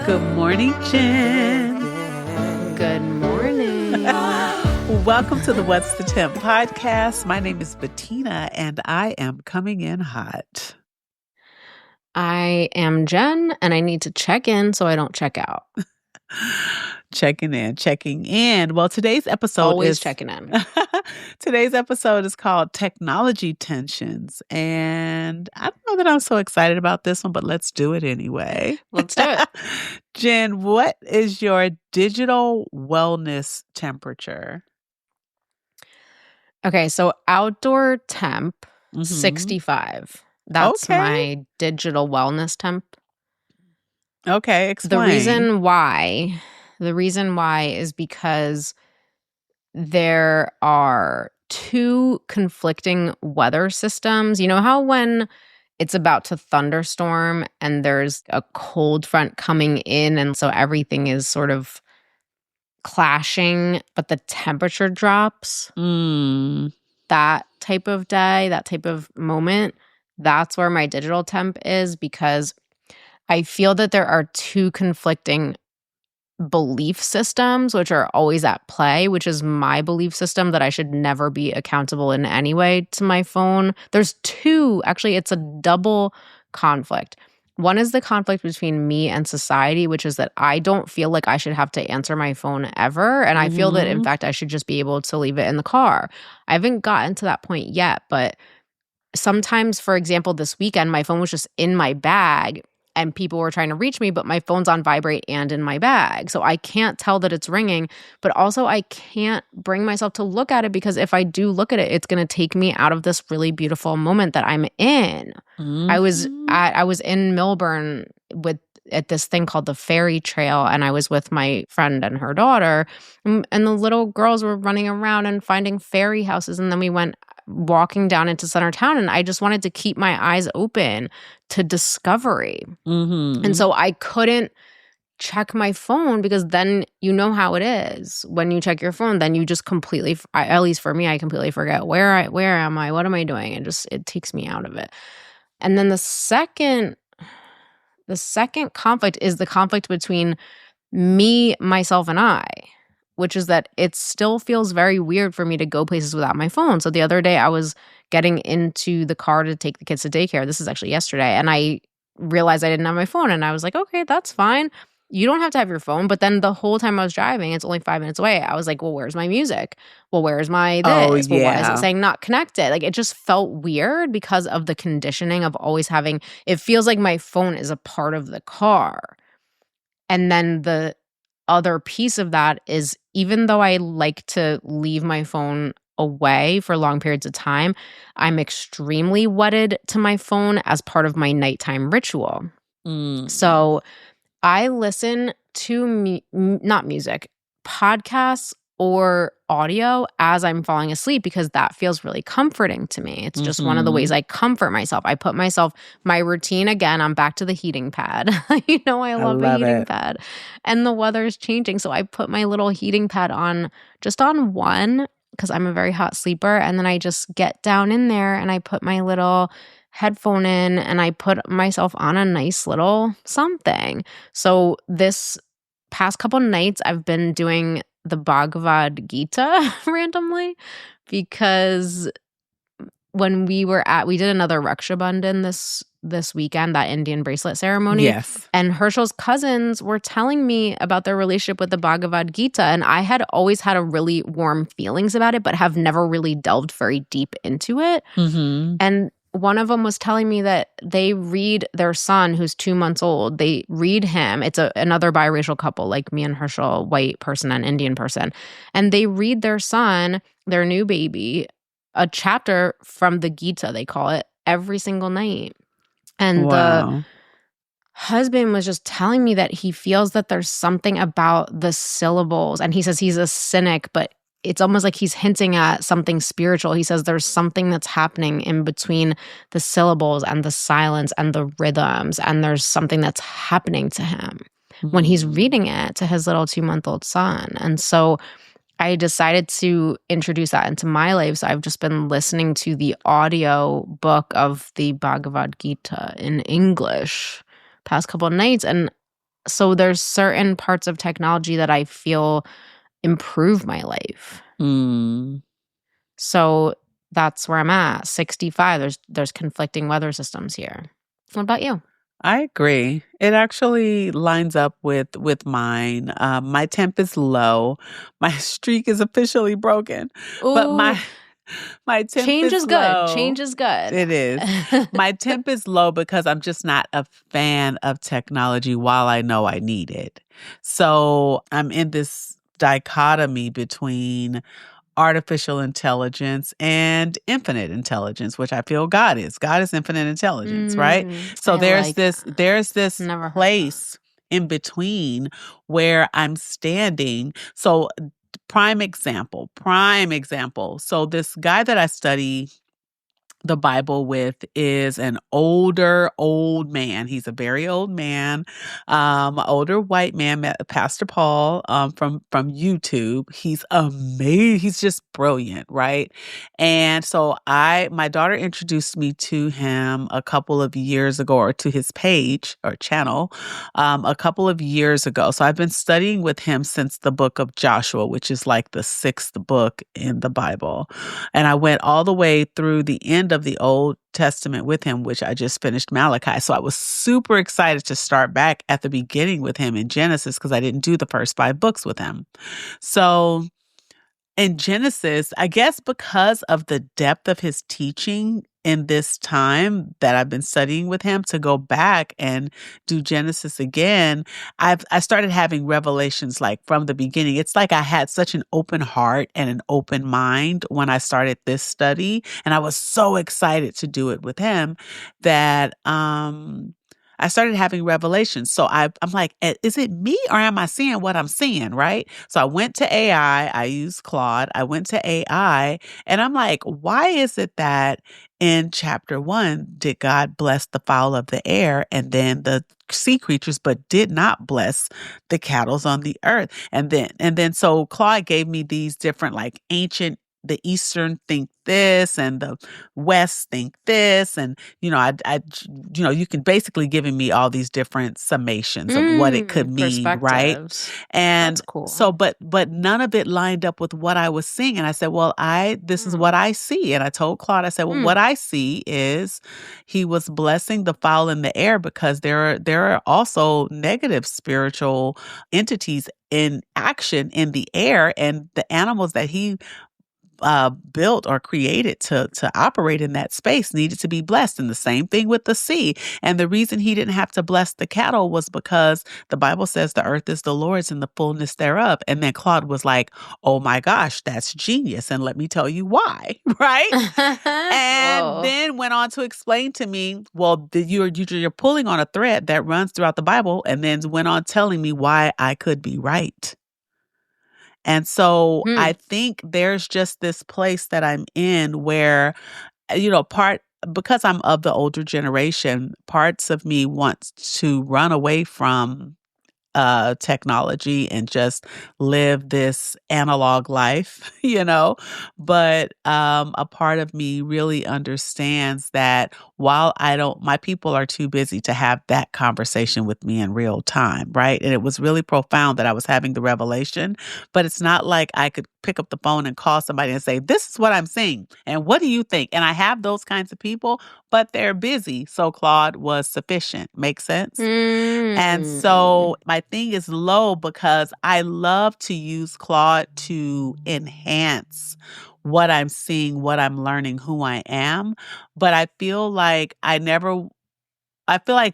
Good morning, Jen. Good morning. Welcome to the What's the Temp podcast. My name is Betina, and I am coming in hot. I am Jen, and I need to check in so I don't check out. Checking in. Well, today's episode Always is checking in. Today's episode is called Technology Tensions, and I don't know that I'm so excited about this one, but let's do it anyway. Let's do it. Jen, what is your digital wellness temperature? Okay, so outdoor temp, Mhm. 65. That's Okay. my digital wellness temp. Okay, explain. The reason why is because there are two conflicting weather systems. You know how when it's about to thunderstorm and there's a cold front coming in, and so everything is sort of clashing, but the temperature drops? That type of day, that type of moment, that's where my digital temp is, because I feel that there are two conflicting belief systems which are always at play, which is my belief system that I should never be accountable in any way to my phone. There's two, actually, it's a double conflict. One is the conflict between me and society, which is that I don't feel like I should have to answer my phone ever. And I feel that, in fact, I should just be able to leave it in the car. I haven't gotten to that point yet, but sometimes, for example, this weekend, my phone was just in my bag and people were trying to reach me, but my phone's on vibrate and in my bag. So I can't tell that it's ringing, but also I can't bring myself to look at it, because if I do look at it, it's going to take me out of this really beautiful moment that I'm in. I was in Millburn at this thing called the Fairy Trail, and I was with my friend and her daughter, and the little girls were running around and finding fairy houses, and then we went walking down into center town, and I just wanted to keep my eyes open to discovery. And so I couldn't check my phone, because then you know how it is. When you check your phone, then you just completely, at least for me, I completely forget where am I, what am I doing? And just, it takes me out of it. And then the second conflict is the conflict between me, myself, and I, which is that it still feels very weird for me to go places without my phone. So the other day I was getting into the car to take the kids to daycare. This is actually yesterday. And I realized I didn't have my phone. And I was like, okay, that's fine. You don't have to have your phone. But then the whole time I was driving, it's only 5 minutes away, I was like, well, where's my music? Well, where's my this? Oh, Well, why is yeah. it saying not connected? Like, it just felt weird because of the conditioning of always having, it feels like my phone is a part of the car. And then the other piece of that is, even though I like to leave my phone away for long periods of time, I'm extremely wedded to my phone as part of my nighttime ritual. So I listen to not music, podcasts or audio as I'm falling asleep, because that feels really comforting to me. It's just one of the ways I comfort myself. I put myself, my routine, again, I'm back to the heating pad. You know, I love a heating pad. And the weather's changing, so I put my little heating pad on, just on one, because I'm a very hot sleeper. And then I just get down in there and I put my little headphone in and I put myself on a nice little something. So this past couple nights I've been doing the Bhagavad Gita randomly, because when we did another Raksha Bandhan this weekend, that Indian bracelet ceremony. Yes. And Herschel's cousins were telling me about their relationship with the Bhagavad Gita. And I had always had a really warm feelings about it, but have never really delved very deep into it. And one of them was telling me that they read their son, who's 2 months old. They read him. It's another biracial couple, like me and Herschel, white person and Indian person. And they read their son, their new baby, a chapter from the Gita, they call it, every single night. And the husband was just telling me that he feels that there's something about the syllables. And he says he's a cynic, but it's almost like he's hinting at something spiritual. He says there's something that's happening in between the syllables and the silence and the rhythms, and there's something that's happening to him when he's reading it to his little 2-month-old son. And so I decided to introduce that into my life. So I've just been listening to the audio book of the Bhagavad Gita in English past couple of nights. And so there's certain parts of technology that I feel improve my life. Mm. So that's where I'm at. 65. There's conflicting weather systems here. What about you? I agree. It actually lines up with mine. My temp is low. My streak is officially broken, but Ooh, my temp change is is good. low. Change is good. It is. My temp is low because I'm just not a fan of technology while I know I need it. So I'm in this dichotomy between artificial intelligence and infinite intelligence, which I feel God is. God is infinite intelligence, right? So I like. there's this Never heard that. place in between where I'm standing. So prime example. So this guy that I study the Bible with is an old man. He's a very old man, older white man, Pastor Paul, from YouTube. He's amazing. He's just brilliant, right? And so my daughter introduced me to him a couple of years ago, or to his page or channel, a couple of years ago. So I've been studying with him since the book of Joshua, which is like the sixth book in the Bible. And I went all the way through the end of the Old Testament with him, which I just finished Malachi. So I was super excited to start back at the beginning with him in Genesis because I didn't do the first 5 books with him. So in Genesis, I guess because of the depth of his teaching in this time that I've been studying with him, to go back and do Genesis again, I started having revelations like from the beginning. It's like I had such an open heart and an open mind when I started this study, and I was so excited to do it with him that I started having revelations. So I'm like, is it me or am I seeing what I'm seeing? Right. So I went to AI. I used Claude. I went to AI and I'm like, why is it that in chapter 1, did God bless the fowl of the air and then the sea creatures, but did not bless the cattle on the earth? And then so Claude gave me these different like ancient, the Eastern think this and the West think this. And, you can basically giving me all these different summations of what it could mean, right? Perspectives. That's And so, cool. but none of it lined up with what I was seeing. And I said, well, this is what I see. And I told Claude, I said, well, what I see is he was blessing the fowl in the air because there are also negative spiritual entities in action in the air, and the animals that he built or created to operate in that space needed to be blessed. And the same thing with the sea. And the reason he didn't have to bless the cattle was because the Bible says the earth is the Lord's and the fullness thereof. And then Claude was like, oh my gosh, that's genius. And let me tell you why, right? And Whoa. then went on to explain to me, well, you're pulling on a thread that runs throughout the Bible, and then went on telling me why I could be right. And so I think there's just this place that I'm in where, because I'm of the older generation, parts of me wants to run away from technology and just live this analog life, But a part of me really understands that while my people are too busy to have that conversation with me in real time, right? And it was really profound that I was having the revelation, but it's not like I could pick up the phone and call somebody and say, this is what I'm seeing. And what do you think? And I have those kinds of people, but they're busy. So Claude was sufficient. Make sense? And so my thing is low because I love to use Claude to enhance what I'm seeing, what I'm learning, who I am. But I feel like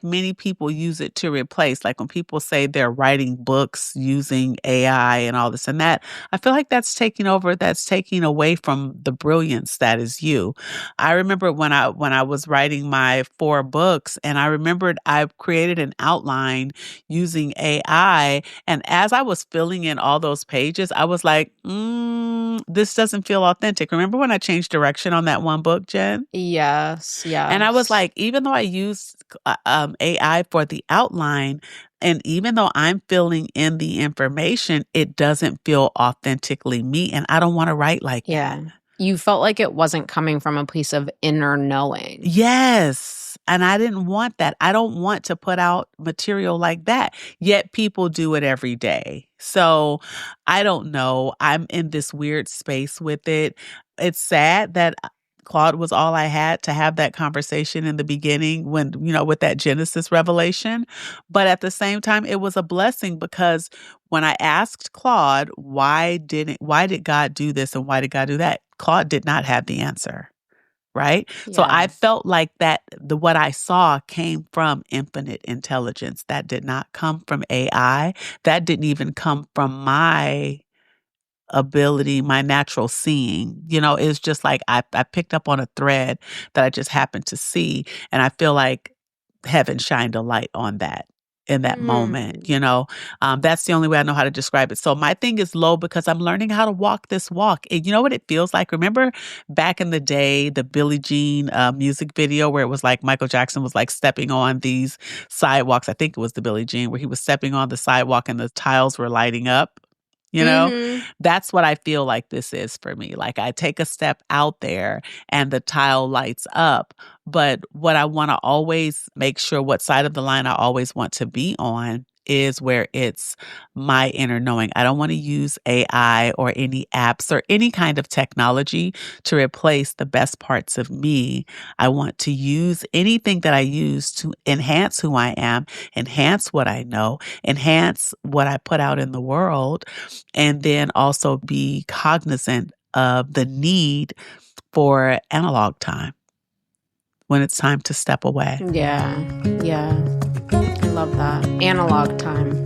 many people use it to replace, like when people say they're writing books using AI and all this and that, I feel like that's taking away from the brilliance that is you. I remember when I was writing my 4 books, and I remembered I created an outline using AI, and as I was filling in all those pages, I was like, this doesn't feel authentic. Remember when I changed direction on that one book, Jen? Yes, And I was yes. like, even though I used AI for the outline. And even though I'm filling in the information, it doesn't feel authentically me. And I don't want to write like that. Yeah. You felt like it wasn't coming from a place of inner knowing. Yes. And I didn't want that. I don't want to put out material like that. Yet people do it every day. So I don't know. I'm in this weird space with it. It's sad that Claude was all I had to have that conversation in the beginning when, with that Genesis revelation. But at the same time, it was a blessing because when I asked Claude, why did God do this and why did God do that? Claude did not have the answer. Right? So Yeah. I felt like that what I saw came from infinite intelligence. That did not come from AI. That didn't even come from my ability, my natural seeing. It's just like I picked up on a thread that I just happened to see. And I feel like heaven shined a light on that in that moment. Mm. That's the only way I know how to describe it. So my thing is low because I'm learning how to walk this walk. And you know what it feels like? Remember back in the day, the Billie Jean music video where it was like Michael Jackson was like stepping on these sidewalks. I think it was the Billie Jean where he was stepping on the sidewalk and the tiles were lighting up. Mhm. That's what I feel like this is for me. Like I take a step out there and the tile lights up. But what I want to always make sure what side of the line I always want to be on is where it's my inner knowing. I don't want to use AI or any apps or any kind of technology to replace the best parts of me. I want to use anything that I use to enhance who I am, enhance what I know, enhance what I put out in the world, and then also be cognizant of the need for analog time when it's time to step away. Yeah. Yeah. I love that. Analog time.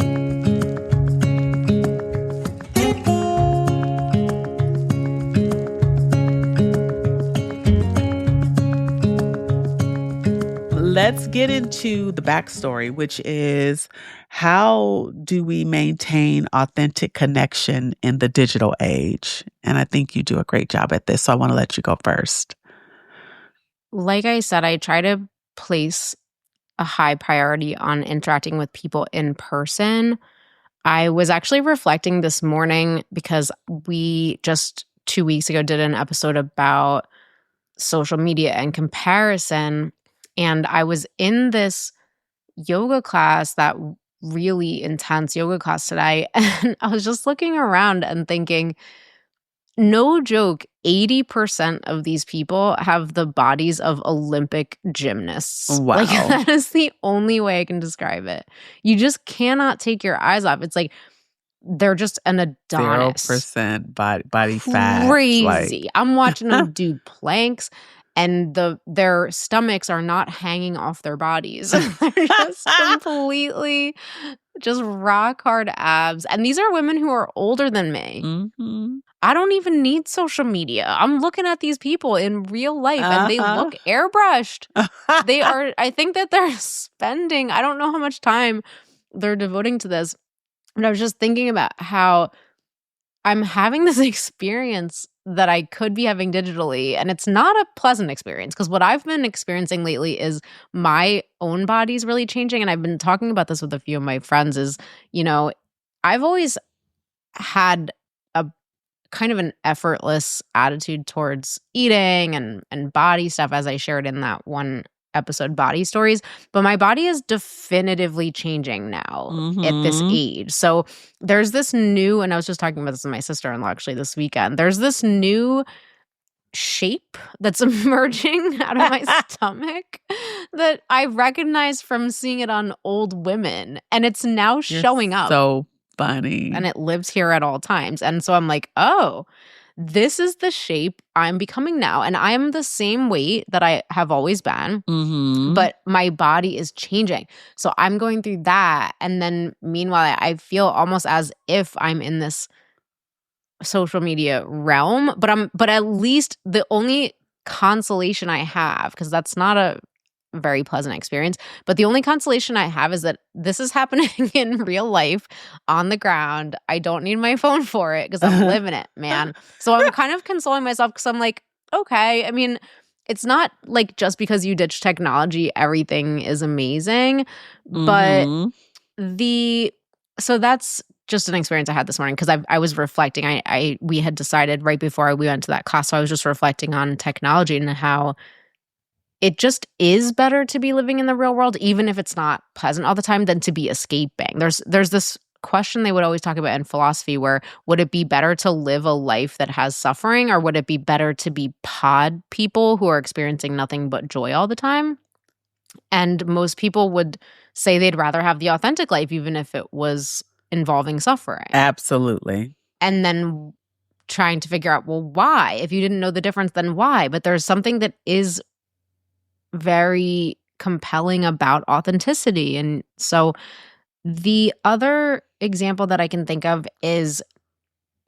Let's get into the backstory, which is how do we maintain authentic connection in the digital age? And I think you do a great job at this, so I want to let you go first. Like I said, I try to place a high priority on interacting with people in person. I was actually reflecting this morning because we just 2 weeks ago did an episode about social media and comparison. And I was in this yoga class, that really intense yoga class today. And I was just looking around and thinking, no joke, 80% of these people have the bodies of Olympic gymnasts. Like, Wow. that is the only way I can describe it. You just cannot take your eyes off. It's like they're just an Adonis. 0% body fat. Crazy. I'm watching them do planks and their stomachs are not hanging off their bodies. They're just completely just rock hard abs. And these are women who are older than me. Mm-hmm. I don't even need social media. I'm looking at these people in real life and they look airbrushed. They are, I think that they're spending, I don't know how much time they're devoting to this. But I was just thinking about how I'm having this experience that I could be having digitally, and it's not a pleasant experience because what I've been experiencing lately is my own body's really changing. And I've been talking about this with a few of my friends is, I've always had a kind of an effortless attitude towards eating and body stuff, as I shared in that one episode, Body Stories. But my body is definitively changing now at this age. So there's this new, and I was just talking about this with my sister-in-law actually this weekend, there's this new shape that's emerging out of my stomach that I recognize from seeing it on old women. And it's now showing up. So funny. And it lives here at all times. And so I'm like, oh, this is the shape I'm becoming now. And I am the same weight that I have always been, but my body is changing. So I'm going through that. And then meanwhile, I feel almost as if I'm in this social media realm, but at least the only consolation I have, because that's not a very pleasant experience, but the only consolation I have is that this is happening in real life on the ground. I don't need my phone for it because I'm living it, man. So I'm kind of consoling myself because I'm like, okay, I mean, it's not like just because you ditch technology, everything is amazing. But Mm-hmm. so that's just an experience I had this morning because I was reflecting. We had decided right before we went to that class, so I was just reflecting on technology and how it just is better to be living in the real world, even if it's not pleasant all the time, than to be escaping. There's this question they would always talk about in philosophy where would it be better to live a life that has suffering, or would it be better to be pod people who are experiencing nothing but joy all the time? And most people would say they'd rather have the authentic life, even if it was involving suffering. Absolutely. And then trying to figure out, well, why? If you didn't know the difference, then why? But there's something that is very compelling about authenticity. And so the other example that I can think of is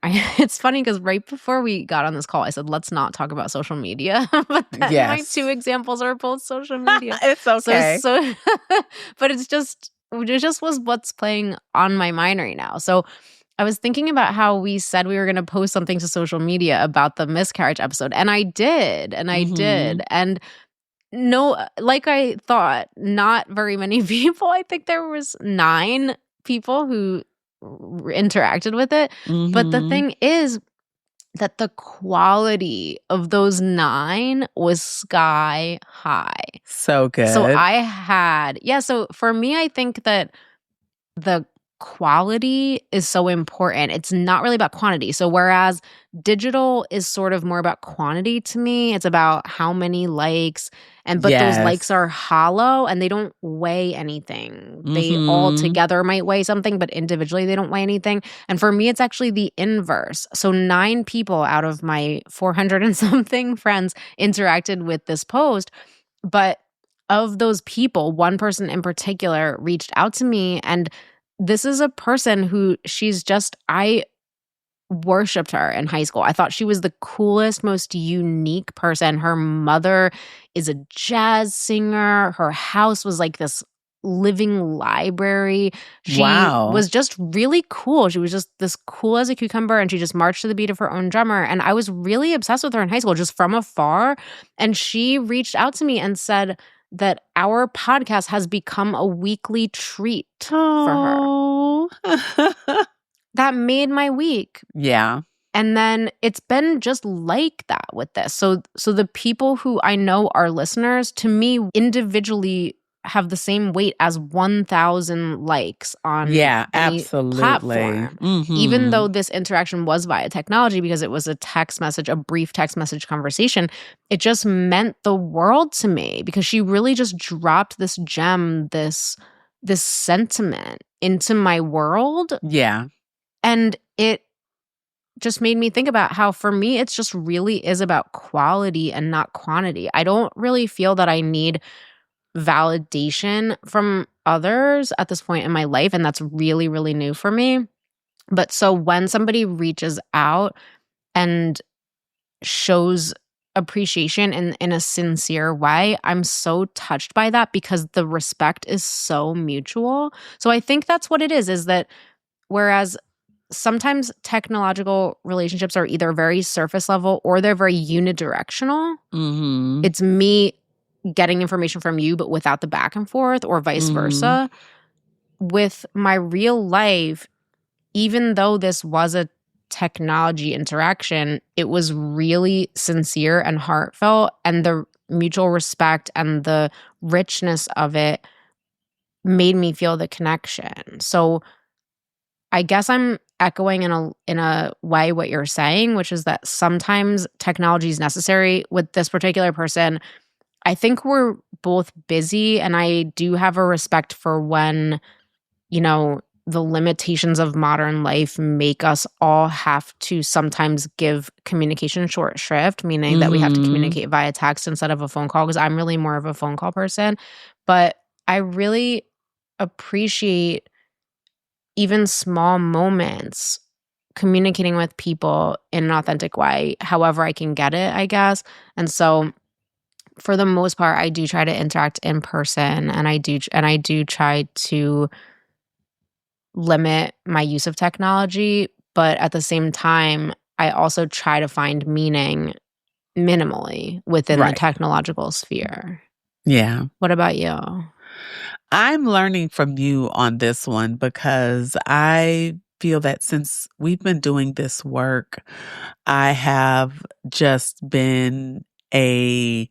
it's funny because right before we got on this call, I said, let's not talk about social media. But then my two Yes. examples are both social media. It's okay. So, but it just was what's playing on my mind right now. So I was thinking about how we said we were going to post something to social media about the miscarriage episode. And I did. And I Mm-hmm. did. And no, like I thought, not very many people. I think there was 9 people who interacted with it. But the Mm-hmm. thing is that the quality of those 9 was sky high. So So good. so for me, I think that the quality is so important. It's not really about quantity. So whereas digital is sort of more about quantity to me, it's about how many likes, but those likes Yes. are hollow and they don't weigh anything. They all Mm-hmm. together might weigh something, but individually they don't weigh anything. And for me, it's actually the inverse. So 9 people out of my 400 and something friends interacted with this post, but of those people, one person in particular reached out to me, and this is a person who I worshipped her in high school. I thought she was the coolest, most unique person. Her mother is a jazz singer. Her house was like this living library. She Wow. was just really cool. She was just this cool as a cucumber, and she just marched to the beat of her own drummer. And I was really obsessed with her in high school, just from afar. And she reached out to me and said that our podcast has become a weekly treat for her. Oh. That made my week. Yeah. And then it's been just like that with this. So the people who I know are listeners, to me, individually have the same weight as 1,000 likes on Yeah, any absolutely. platform. Even Mm-hmm. though this interaction was via technology, because it was a text message, a brief text message conversation, it just meant the world to me because she really just dropped this gem, this sentiment into my world. Yeah. And it just made me think about how for me, it's just really is about quality and not quantity. I don't really feel that I need validation from others at this point in my life. And that's really, really new for me. But so when somebody reaches out and shows appreciation in a sincere way, I'm so touched by that because the respect is so mutual. So I think that's what it is that whereas sometimes technological relationships are either very surface level or they're very unidirectional. Mm-hmm. It's me getting information from you, but without the back and forth, or vice Mm-hmm. versa. With my real life, even though this was a technology interaction, it was really sincere and heartfelt, and the mutual respect and the richness of it made me feel the connection. So I guess I'm echoing in a way what you're saying, which is that sometimes technology is necessary. With this particular person, I think we're both busy, and I do have a respect for when, the limitations of modern life make us all have to sometimes give communication short shrift, meaning that we have to Mm-hmm. communicate via text instead of a phone call, because I'm really more of a phone call person. But I really appreciate even small moments communicating with people in an authentic way, however I can get it, I guess. And so for the most part, I do try to interact in person, and I do try to limit my use of technology, but at the same time, I also try to find meaning minimally within the Right. technological sphere. Yeah. What about you? I'm learning from you on this one because I feel that since we've been doing this work, I have just been a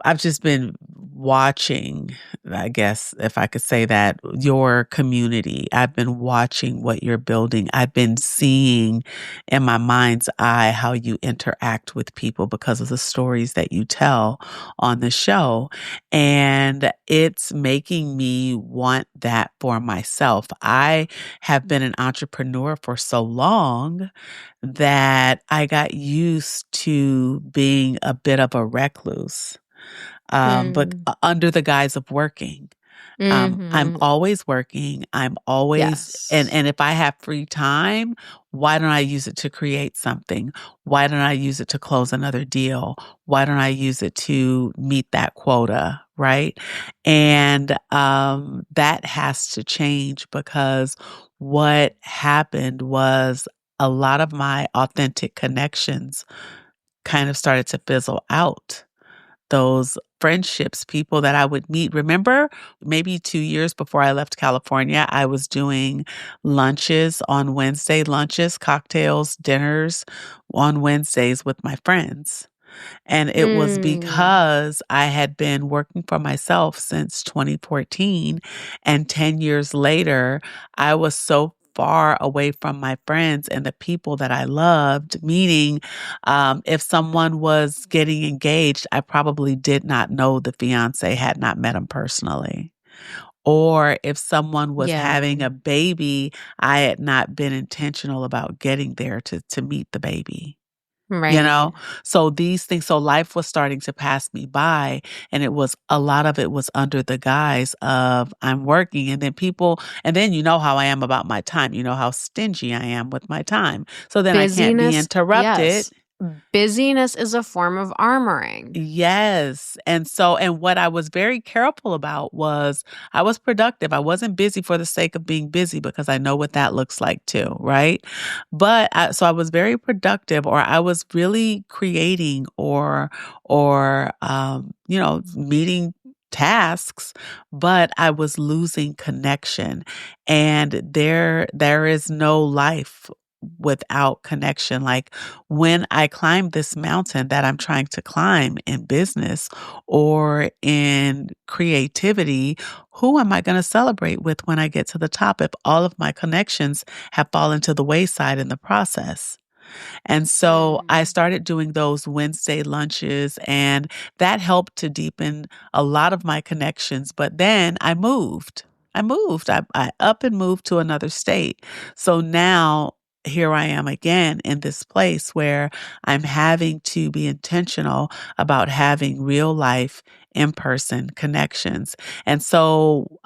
I've just been watching, I guess, if I could say that, your community. I've been watching what you're building. I've been seeing in my mind's eye how you interact with people because of the stories that you tell on the show. And it's making me want that for myself. I have been an entrepreneur for so long that I got used to being a bit of a recluse, but Mm. under the guise of working. I'm Mhm. always working. I'm always Yes. and if I have free time, why don't I use it to create something? Why don't I use it to close another deal? Why don't I use it to meet that quota, right? And that has to change because what happened was a lot of my authentic connections kind of started to fizzle out. Those friendships, people that I would meet. Remember, maybe 2 years before I left California, I was doing lunches on Wednesday, lunches, cocktails, dinners on Wednesdays with my friends. And it was Mm. because I had been working for myself since 2014. And 10 years later, I was so far away from my friends and the people that I loved, meaning if someone was getting engaged, I probably did not know the fiance, had not met him personally. Or if someone was Yeah. having a baby, I had not been intentional about getting there to meet the baby. You Right. know? So these things so life was starting to pass me by, and it was a lot of it was under the guise of I'm working, and then people and then you know how I am about my time, you know how stingy I am with my time. So then I can't be Busyness, interrupted. yes. Busyness is a form of armoring. Yes. And what I was very careful about was I was productive. I wasn't busy for the sake of being busy because I know what that looks like too, right? So I was very productive or I was really creating or meeting tasks, but I was losing connection. And there is no life without connection. Like when I climb this mountain that I'm trying to climb in business or in creativity, who am I going to celebrate with when I get to the top if all of my connections have fallen to the wayside in the process? And so I Mm. started doing those Wednesday lunches, and that helped to deepen a lot of my connections. But then I moved. I up and moved to another state. So now here I am again in this place where I'm having to be intentional about having real life in person connections. And so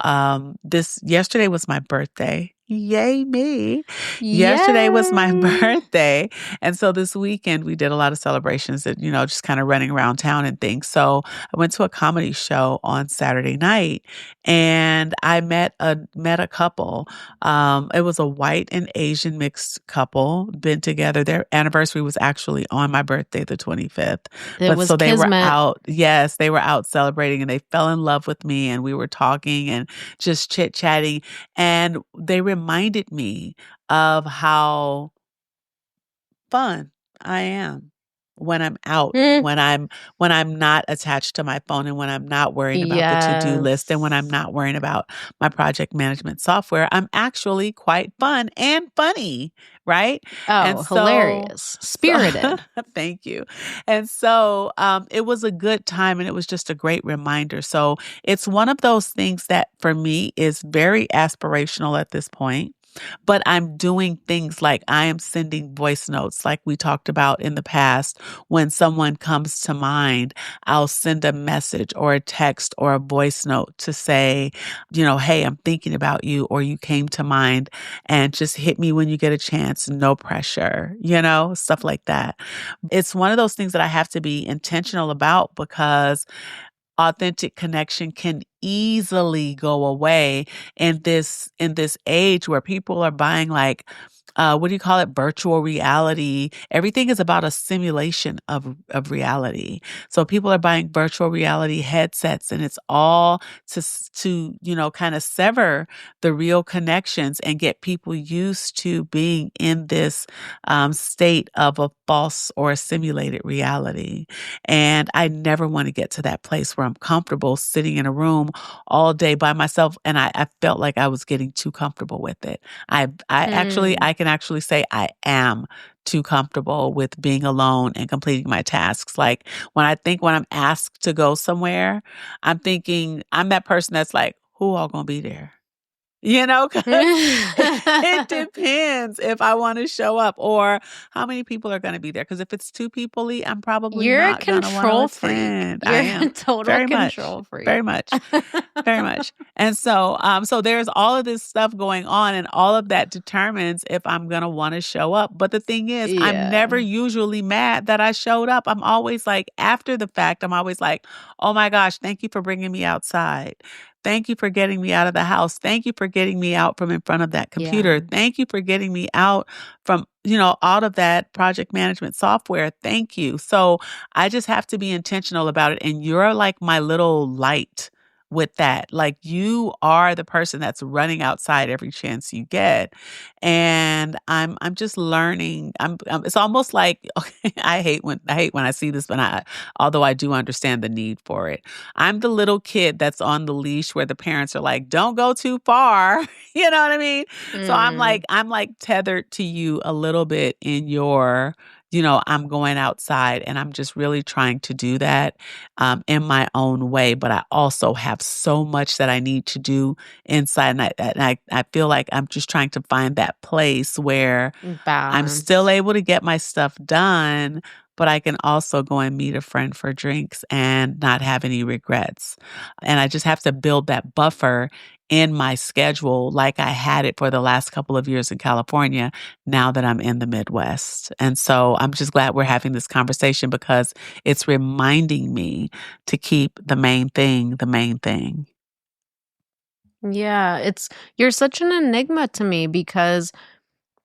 this yesterday was my birthday. Yay, me. Yesterday was my Yay! birthday. And so this weekend we did a lot of celebrations that, just kind of running around town and things. So I went to a comedy show on Saturday night and I met a couple. It was a white and Asian mixed couple, been together. Their anniversary was actually on my birthday, the 25th. It But was so they were kismet. out, yes, they were out celebrating and they fell in love with me and we were talking and just chit-chatting. And they reminded me of how fun I am when I'm out, Mm. when I'm not attached to my phone and when I'm not worrying about the to-do list and when I'm Yes. not worrying about my project management software. I'm actually quite fun and funny, right? And Oh, so hilarious. so Spirited. thank you. And so it was a good time and it was just a great reminder. So it's one of those things that for me is very aspirational at this point. But I'm doing things like I am sending voice notes, like we talked about in the past. When someone comes to mind, I'll send a message or a text or a voice note to say, hey, I'm thinking about you, or you came to mind, and just hit me when you get a chance. No pressure, stuff like that. It's one of those things that I have to be intentional about because authentic connection can easily go away in this age where people are buying like what do you call it? Virtual reality. Everything is about a simulation of reality. So people are buying virtual reality headsets, and it's all to kind of sever the real connections and get people used to being in this state of a false or a simulated reality. And I never want to get to that place where I'm comfortable sitting in a room all day by myself. And I felt like I was getting too comfortable with it. I can actually say I am too comfortable with being alone and completing my tasks. Like when I'm asked to go somewhere, I'm thinking I'm that person that's like, who all gonna be there? Because it depends if I want to show up or how many people are going to be there. Because if it's two people, I'm probably You're a not going to want to control freak. attend. I You're a am total very much, control freak. very much, very much. And so there's all of this stuff going on, and all of that determines if I'm going to want to show up. But the thing is, I'm never Yeah. usually mad that I showed up. I'm always like, after the fact, I'm always like, oh my gosh, thank you for bringing me outside. Thank you for getting me out of the house. Thank you for getting me out from in front of that computer. Yeah. Thank you for getting me out from out of that project management software. Thank you. So I just have to be intentional about it. And you're like my little light with that. Like you are the person that's running outside every chance you get. And I'm just learning. It's almost like okay, I hate when I see this, but although I do understand the need for it. I'm the little kid that's on the leash where the parents are like, "Don't go too far." You know what I mean? So Mm. I'm like tethered to you a little bit in your, I'm going outside and I'm just really trying to do that in my own way. But I also have so much that I need to do inside. And I feel like I'm just trying to find that place where I'm still Balance. able to get my stuff done, but I can also go and meet a friend for drinks and not have any regrets. And I just have to build that buffer in my schedule like I had it for the last couple of years in California now that I'm in the Midwest. And so I'm just glad we're having this conversation because it's reminding me to keep the main thing the main thing. Yeah, you're such an enigma to me because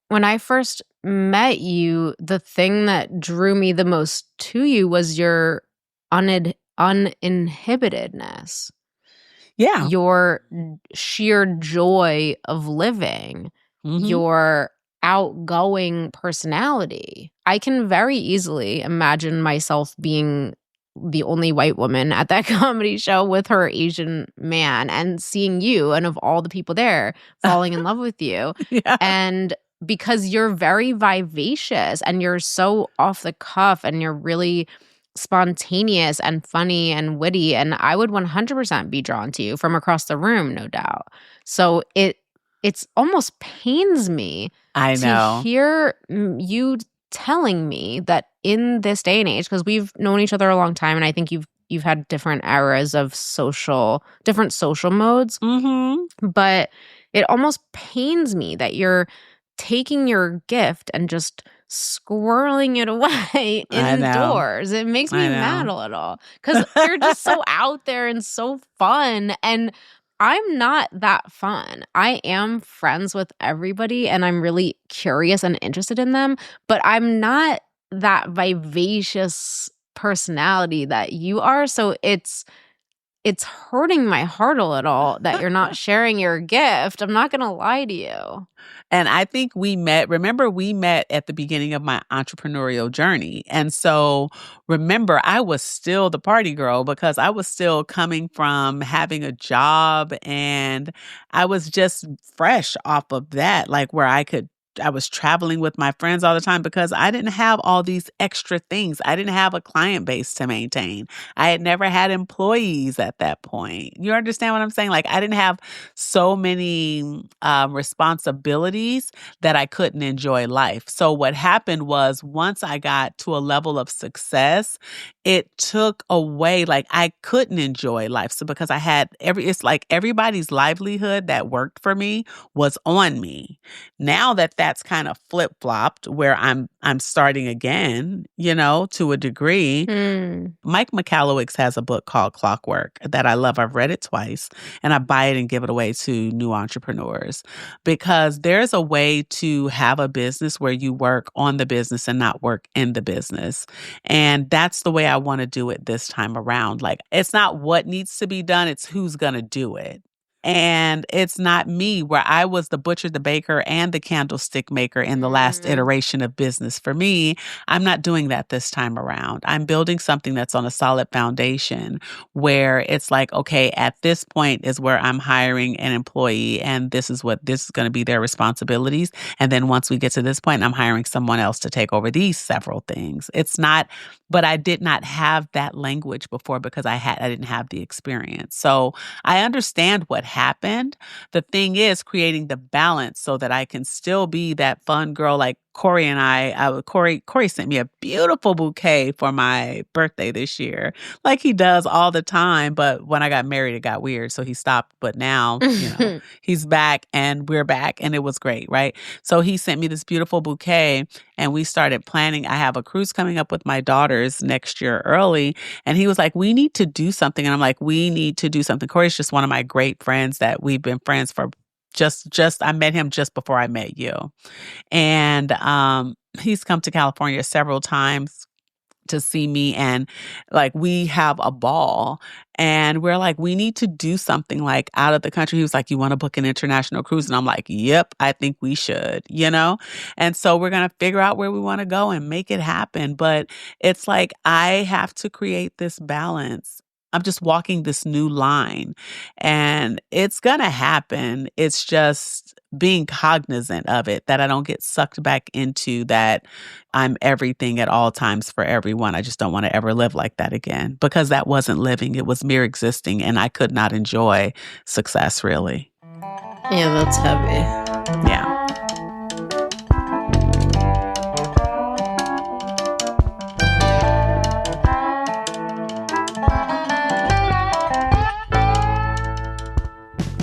when I first met you, the thing that drew me the most to you was your uninhibitedness, Yeah. your sheer joy of living, Mhm. your outgoing personality. I can very easily imagine myself being the only white woman at that comedy show with her Asian man and seeing you and of all the people there falling in love with you. Yeah. And because you're very vivacious and you're so off the cuff and you're really spontaneous and funny and witty, and I would 100% be drawn to you from across the room, no doubt. So it's almost pains me I to know. hear you telling me that in this day and age, because we've known each other a long time, and I think you've had different eras of different social modes, Mhm. but it almost pains me that you're taking your gift and just squirreling it away I know. indoors. It makes me I mad know. a little because you're just so out there and so fun. And I'm not that fun. I am friends with everybody and I'm really curious and interested in them, but I'm not that vivacious personality that you are. So it's hurting my heart a little that you're not sharing your gift. I'm not gonna lie to you. And I think we met at the beginning of my entrepreneurial journey. And so remember, I was still the party girl because I was still coming from having a job and I was just fresh off of that, like where I was traveling with my friends all the time because I didn't have all these extra things. I didn't have a client base to maintain. I had never had employees at that point. You understand what I'm saying? Like I didn't have so many responsibilities that I couldn't enjoy life. So what happened was once I got to a level of success, it took away like I couldn't enjoy life. So because it's like everybody's livelihood that worked for me was on me. Now that that's kind of flip-flopped where I'm starting again, to a degree. Mike Michalowicz has a book called Clockwork that I love. I've read it twice, and I buy it and give it away to new entrepreneurs because there's a way to have a business where you work on the business and not work in the business. And that's the way I want to do it this time around. Like, it's not what needs to be done, it's who's going to do it. And it's not me, where I was the butcher, the baker, and the candlestick maker in the last iteration of business. For me, I'm not doing that this time around. I'm building something that's on a solid foundation where it's like, okay, at this point is where I'm hiring an employee and this is going to be their responsibilities. And then once we get to this point, I'm hiring someone else to take over these several things. It's not, but I did not have that language before because I didn't have the experience. So I understand what happened. The thing is creating the balance so that I can still be that fun girl. Like Corey sent me a beautiful bouquet for my birthday this year, like he does all the time. But when I got married, it got weird. So he stopped. But now, he's back and we're back and it was great. Right. So he sent me this beautiful bouquet and we started planning. I have a cruise coming up with my daughters next year early. And he was like, we need to do something. And I'm like, we need to do something. Corey's just one of my great friends that we've been friends for I met him just before I met you. And he's come to California several times to see me, and like we have a ball and we're like, we need to do something like out of the country. He was like, you want to book an international cruise? And I'm like, yep, I think we should, And so we're going to figure out where we want to go and make it happen. But it's like, I have to create this balance. I'm just walking this new line and it's going to happen. It's just being cognizant of it, that I don't get sucked back into that I'm everything at all times for everyone. I just don't want to ever live like that again because that wasn't living. It was mere existing and I could not enjoy success really. Yeah, that's heavy. Yeah.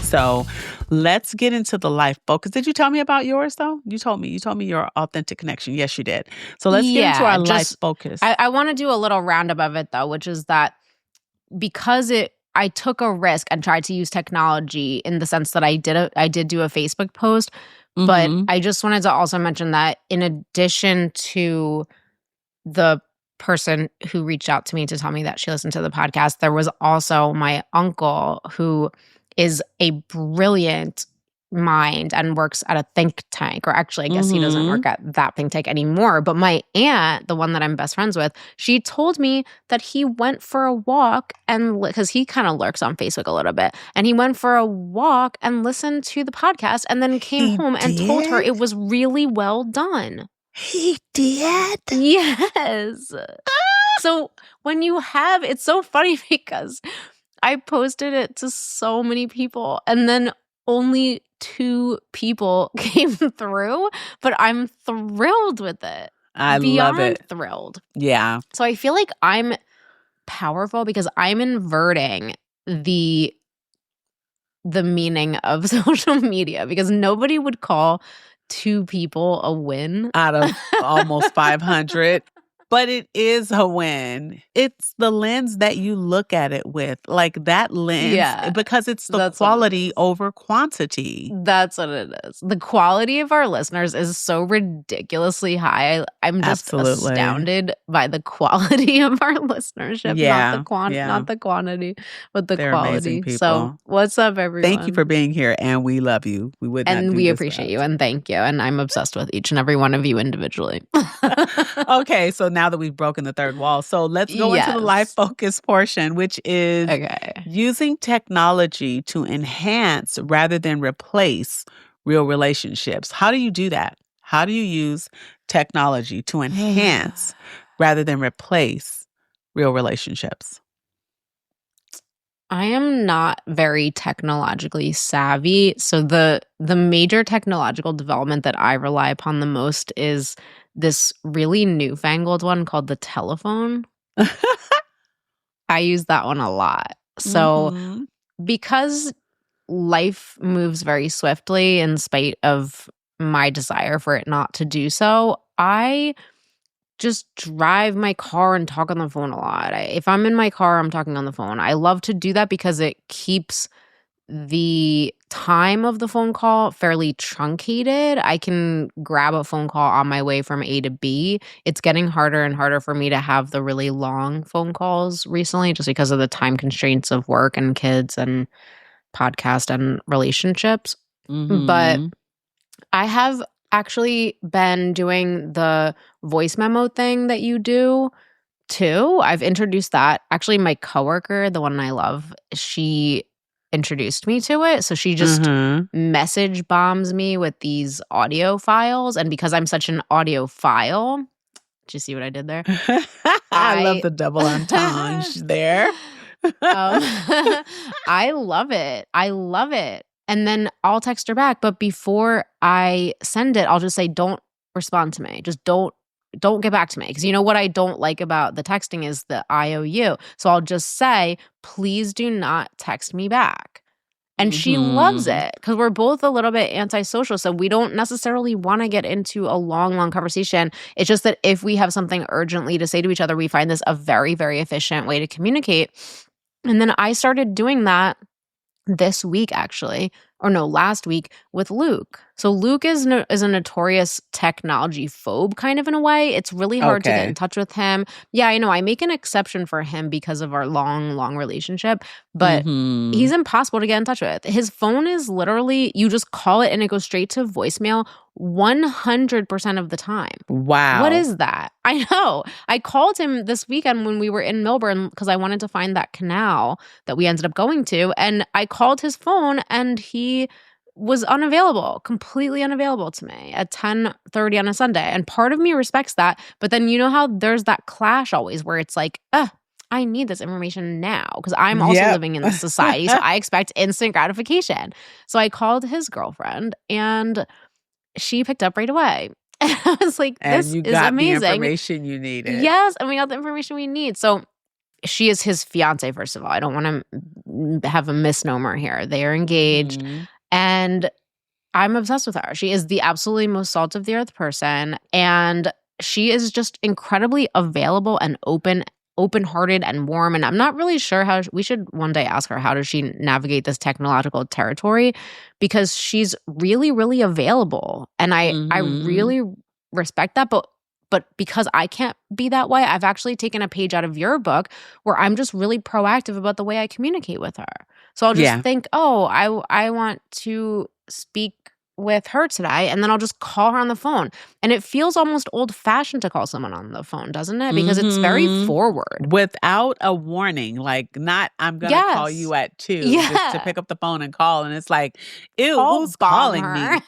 So let's get into the life focus. Did you tell me about yours though? You told me your authentic connection. Yes, you did. So let's get into our life focus. I want to do a little roundup of it though, which is that because I took a risk and tried to use technology in the sense that I did do a Facebook post, but I just wanted to also mention that in addition to the person who reached out to me to tell me that she listened to the podcast, there was also my uncle who is a brilliant mind and works at a think tank, or actually I guess he doesn't work at that think tank anymore. But my aunt, the one that I'm best friends with, she told me that he went for a walk and because he kind of lurks on Facebook a little bit, and he went for a walk and listened to the podcast and then came home and told her it was really well done. He did? Yes. So when you have, it's so funny because I posted it to so many people and then only 2 people came through, but I'm thrilled with it. I love it. Beyond thrilled. Yeah. So I feel like I'm powerful because I'm inverting the meaning of social media, because nobody would call 2 people a win out of almost 500. But it is a win. It's the lens that you look at it with. Like that lens, because it's the quality over quantity. That's what it is. The quality of our listeners is so ridiculously high. I'm just astounded by the quality of our listenership. Not the quantity, but the quality. So what's up, everyone? Thank you for being here, and we love you. We would not and do we this appreciate you, and thank you. And I'm obsessed with each and every one of you individually. Okay, so now that we've broken the third wall, so let's go into the life focus portion, which is using technology to enhance rather than replace real relationships. How do you do that? How do you use technology to enhance rather than replace real relationships? I am not very technologically savvy. So the major technological development that I rely upon the most is this really newfangled one called the telephone. I use that one a lot. So because life moves very swiftly in spite of my desire for it not to do so, I just drive my car and talk on the phone a lot. If I'm in my car, I'm talking on the phone. I love to do that because it keeps the time of the phone call fairly truncated. I can grab a phone call on my way from A to B. It's getting harder and harder for me to have the really long phone calls recently just because of the time constraints of work and kids and podcast and relationships. But Mm-hmm. I have actually been doing the voice memo thing that you do too. I've introduced that. Actually, my coworker, the one I love, she introduced me to it. So she just Mm-hmm. message bombs me with these audio files. And because I'm such an audiophile, did you see what I did there? I love I the double entendre there. Um, I love it. I love it. And then I'll text her back, but before I send it, I'll just say, "Don't respond to me. Just don't get back to me." Because you know what I don't like about the texting is the IOU. So I'll just say, "Please do not text me back." And she loves Mm-hmm. it because we're both a little bit antisocial. So we don't necessarily want to get into a long, long conversation. It's just that if we have something urgently to say to each other, we find this a very, very efficient way to communicate. And then I started doing that this week actually, or no, last week with Luke. So Luke is a notorious technology phobe kind of in a way. It's really hard to get in Okay. touch with him. Yeah, I know. I make an exception for him because of our long, long relationship, but Mm-hmm. he's impossible to get in touch with. His phone is literally you just call it and it goes straight to voicemail 100% of the time. What Wow. is that? I know. I called him this weekend when we were in Melbourne because I wanted to find that canal that we ended up going to. And I called his phone and he was unavailable, completely unavailable to me at 10:30 on a Sunday. And part of me respects that. But then you know how there's that clash always where it's like, I need this information now because I'm also Yep. living in this society. So I expect instant gratification. So I called his girlfriend and she picked up right away. And I was like, And this you is got the amazing. information you needed. Yes, and we got the information we need. So she is his fiance, first of all. I don't want to have a misnomer here. They are engaged, Mm-hmm. and I'm obsessed with her. She is the absolutely most salt of the earth person, and she is just incredibly available and open-hearted and warm. And I'm not really sure how we should one day ask her how does she navigate this technological territory because she's really, really available, and I Mm-hmm. really respect that. But because I can't be that way, I've actually taken a page out of your book where I'm just really proactive about the way I communicate with her. So I'll just Yeah. think, oh, I want to speak with her today, and then I'll just call her on the phone. And it feels almost old fashioned to call someone on the phone, doesn't it? Because it's very Mhm. forward. Without a warning, like, not, "I'm gonna call Yes. you at 2," just to Yeah. pick up the phone and call, and it's like, "Ew, Call who's bomb calling her. me?"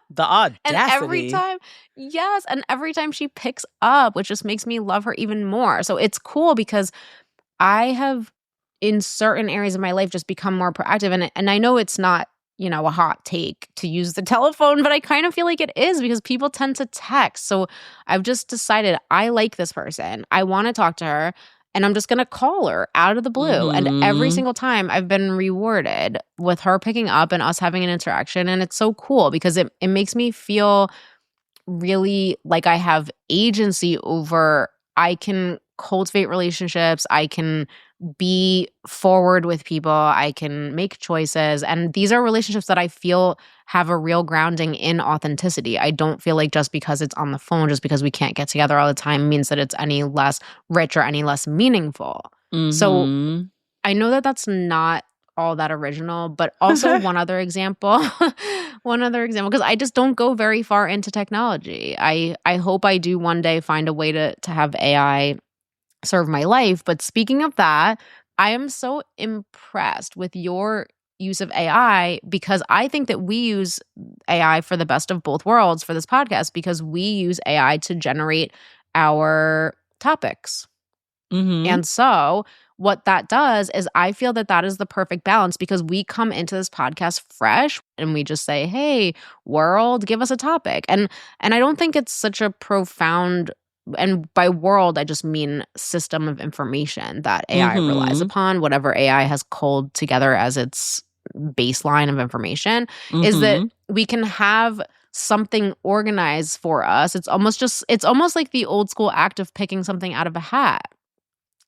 The And every audacity. time, yes, and every time she picks up, which just makes me love her even more. So it's cool because I have, in certain areas of my life, just become more proactive. And I know it's not, a hot take to use the telephone, but I kind of feel like it is because people tend to text. So I've just decided I like this person. I want to talk to her. And I'm just going to call her out of the blue. And every Mhm. single time I've been rewarded with her picking up and us having an interaction. And it's so cool because it makes me feel really like I have agency over I can cultivate relationships, I can be forward with people, I can make choices, and these are relationships that I feel have a real grounding in authenticity. I don't feel like just because it's on the phone, just because we can't get together all the time means that it's any less rich or any less meaningful. So Mhm. I know that that's not all that original, but also one other example, because I just don't go very far into technology. I hope I do one day find a way to have AI serve my life. But speaking of that, I am so impressed with your use of AI because I think that we use AI for the best of both worlds for this podcast because we use AI to generate our topics. Mhm. And so, what that does is I feel that that is the perfect balance because we come into this podcast fresh and we just say, "Hey, world, give us a topic." And I don't think it's such a profound, and by world I just mean system of information that AI relies Mhm. upon, whatever AI has culled together as its baseline of information, is that Mhm. we can have something organized for us. It's almost like the old school act of picking something out of a hat.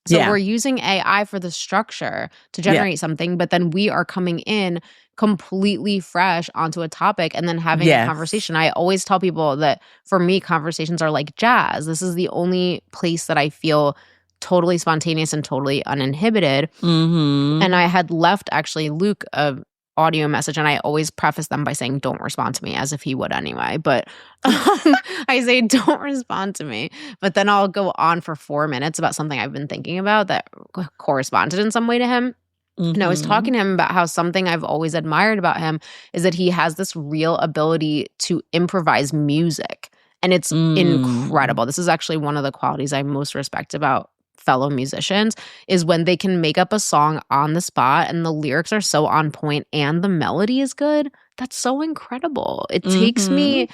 So Yeah. we're using AI for the structure to Yeah. generate something, but then we are coming in completely fresh onto a topic and then having a Yes. conversation. I always tell people that for me, conversations are like jazz. This is the only place that I feel totally spontaneous and totally uninhibited. And Mhm. I had left actually Luke a audio message, and I always preface them by saying, "Don't respond to me," as if he would anyway. But I say, "Don't respond to me." But then I'll go on for 4 minutes about something I've been thinking about that corresponded in some way to him. And I was talking Mhm. to him about how something I've always admired about him is that he has this real ability to improvise music. And it's Mm. incredible. This is actually one of the qualities I most respect about fellow musicians is when they can make up a song on the spot and the lyrics are so on point and the melody is good. That's so incredible. It takes Mhm. me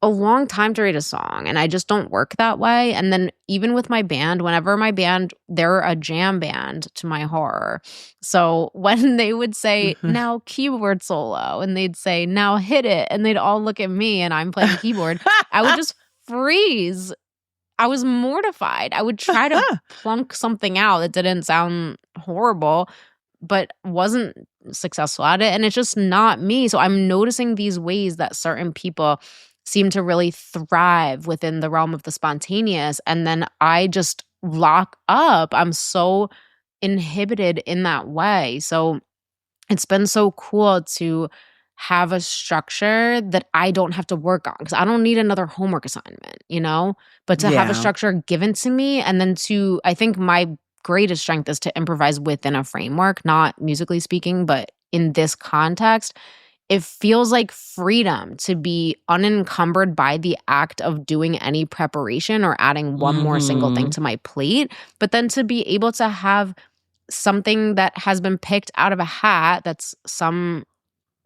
a long time to write a song, and I just don't work that way. And then even with my band, whenever my band, they're a jam band to my horror. So when they would say, "Now keyboard solo," and they'd say, "Now hit it," and they'd all look at me and I'm playing keyboard, I would just freeze. I was mortified. I would try to plunk something out that didn't sound horrible, but wasn't successful at it, and it's just not me. So I'm noticing these ways that certain people seem to really thrive within the realm of the spontaneous, and then I just lock up. I'm so inhibited in that way. So it's been so cool to have a structure that I don't have to work on because I don't need another homework assignment. But to have a Yeah. structure given to me and then I think my greatest strength is to improvise within a framework, not musically speaking, but in this context, it feels like freedom to be unencumbered by the act of doing any preparation or adding one more single thing Mhm. to my plate, but then to be able to have something that has been picked out of a hat that's some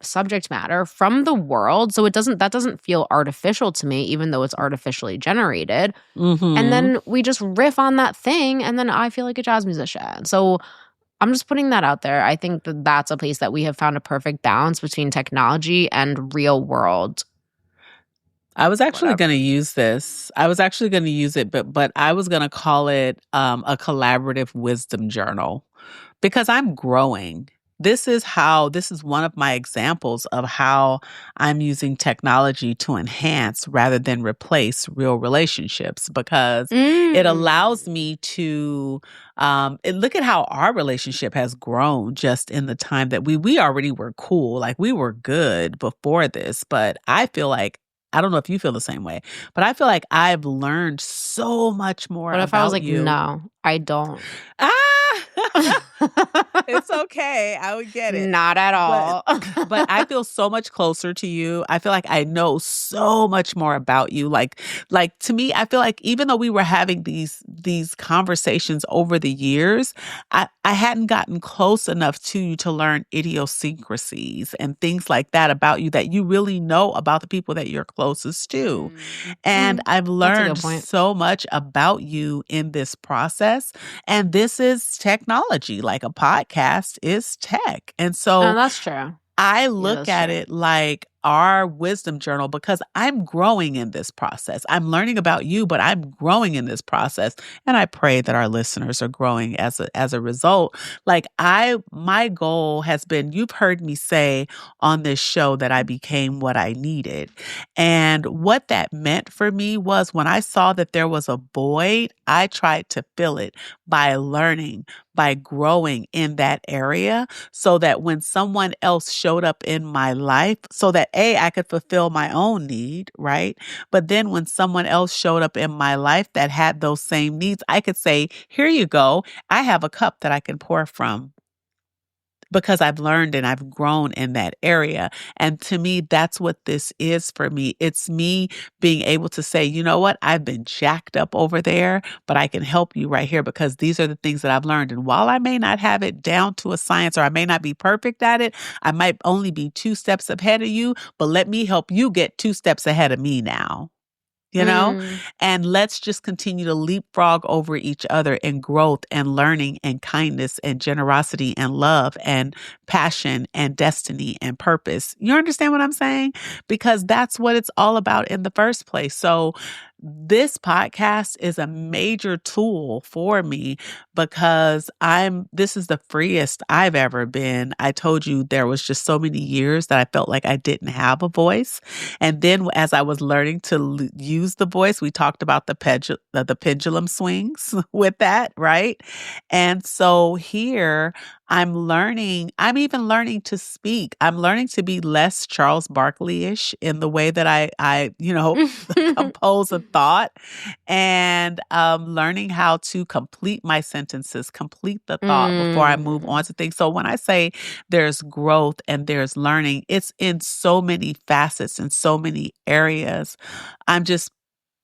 subject matter from the world, so it doesn't feel artificial to me even though it's artificially generated, and Mhm. then we just riff on that thing and then I feel like a jazz musician. So I'm just putting that out there. I think that that's a place that we have found a perfect balance between technology and real world I was actually whatever. gonna use this. I was actually gonna use it, but I was gonna call it, a collaborative wisdom journal because I'm growing. This is one of my examples of how I'm using technology to enhance rather than replace real relationships because it allows Mm. me to, and look at how our relationship has grown just in the time that we already were cool, like, we were good before this, but I feel like I don't know if you feel the same way, but I feel like I've learned so much more What if I was about like, you. "No, I don't." Ah! It's okay, I would get it. Not at But all. but I feel so much closer to you. I feel like I know so much more about you. Like to me, I feel like even though we were having these conversations over the years, I hadn't gotten close enough to you to learn idiosyncrasies and things like that about you that you really know about the people that you're closest to. Mm. And Mm. I've That's a learned good point. so much about you in this process. And this is technology, like a podcast is tech. And Oh, so that's true. I Yeah, look that's at true. it like our wisdom journal because I'm growing in this process. I'm learning about you, but I'm growing in this process. And I pray that our listeners are growing as a result. Like my goal has been, you've heard me say on this show that I became what I needed. And what that meant for me was when I saw that there was a void, I tried to fill it by learning, by growing in that area so that when someone else showed up in my life, so that I could fulfill my own need, right? But then when someone else showed up in my life that had those same needs, I could say, here you go. I have a cup that I can pour from because I've learned and I've grown in that area. And to me, that's what this is for me. It's me being able to say, you know what? I've been jacked up over there, but I can help you right here because these are the things that I've learned. And while I may not have it down to a science or I may not be perfect at it, I might only be 2 steps ahead of you, but let me help you get 2 steps ahead of me now. you know? And let's just continue to leapfrog over each other in growth and learning and kindness and generosity and love and passion and destiny and purpose. You understand what I'm saying? Because that's what it's all about in the first place. So this podcast is a major tool for me because this is the freest I've ever been. I told you there was just so many years that I felt like I didn't have a voice. And then as I was learning to use the voice, we talked about the pendulum swings with that, right? And so here I'm even learning to speak. I'm learning to be less Charles Barkley-ish in the way that I compose a thought, and learning how to complete my sentences, complete the thought before I move on to things. So when I say there's growth and there's learning, it's in so many facets and so many areas. I'm just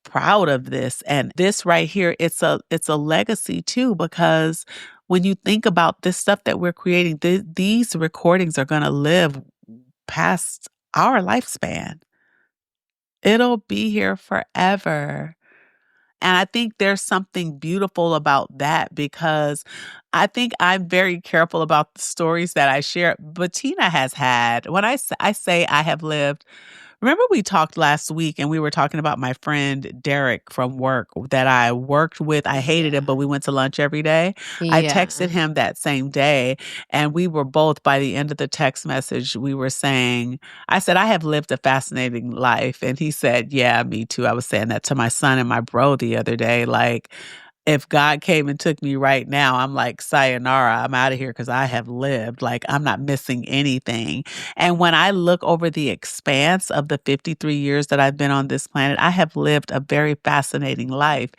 proud of this. And this right here, it's a legacy too, because when you think about this stuff that we're creating, these recordings are going to live past our lifespan. It'll be here forever. And I think there's something beautiful about that because I think I'm very careful about the stories that I share. Betina has had, when I say I have lived, remember we talked last week and we were talking about my friend Derek from work that I worked with. I hated him, but we went to lunch every day. I texted Yeah. him that same day and we were both, by the end of the text message, we were saying, I said, I have lived a fascinating life. And he said, yeah, me too. I was saying that to my son and my bro the other day. Like, if God came and took me right now, I'm like, sayonara, I'm out of here because I have lived. Like, I'm not missing anything. And when I look over the expanse of the 53 years that I've been on this planet, I have lived a very fascinating life.